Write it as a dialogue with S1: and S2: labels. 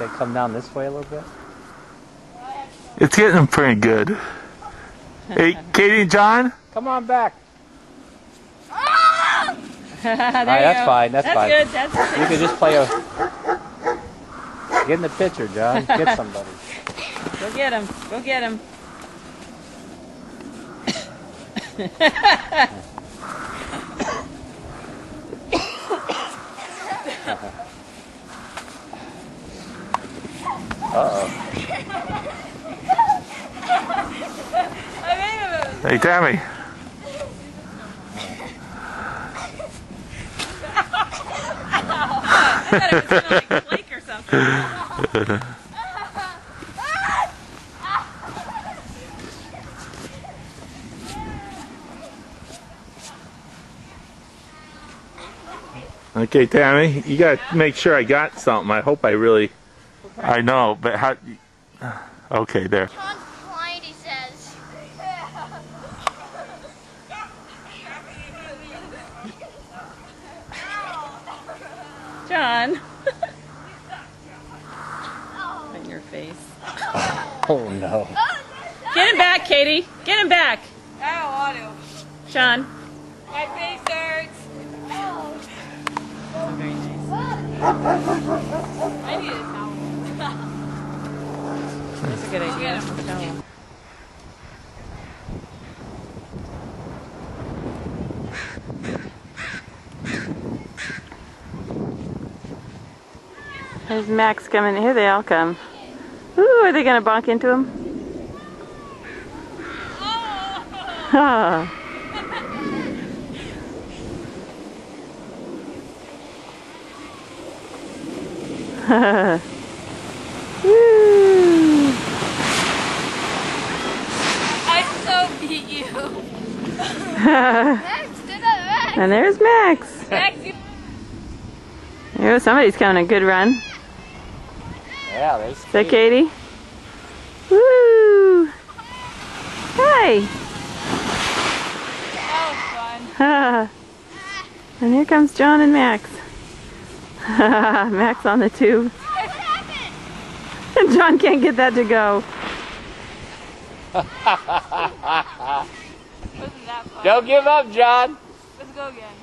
S1: Should I come down this way a little bit?
S2: It's getting pretty good. Hey, Katie and John?
S1: Come on back.
S3: There
S1: Alright, that's fine. That's fine.
S3: Good. That's good.
S1: You can just play a... Get in the picture, John. Get somebody.
S3: Go get him. Go get him.
S1: Uh-oh.
S2: Hey, Tammy.
S3: I thought it was gonna like flake or something.
S2: Okay, Tammy, you gotta make sure I got something. I hope I really... I know, but how... Okay, there.
S4: Sean's blind, he says.
S3: John. In your face.
S1: Oh, no.
S3: Get him back, Katie. Get him back.
S5: I don't want to.
S3: Sean.
S5: My face hurts.
S3: Oh, very nice.
S5: I need a towel.
S3: That's a good idea. Towel. There's Max coming. Here they all come. Ooh, are they going to bonk into him? Oh. Woo.
S5: I so beat you.
S4: Max, do that, Max.
S3: And there's Max.
S5: Max, you.
S3: Oh, somebody's coming a good run.
S1: Yeah, there's...
S3: Is that Katie? Woo! Hi!
S5: That
S3: And here comes John and Max. Max on the tube.
S4: What happened?
S3: And John can't get that to go.
S5: was fun. Wasn't that fun?
S1: Don't give up, John.
S5: Let's go again.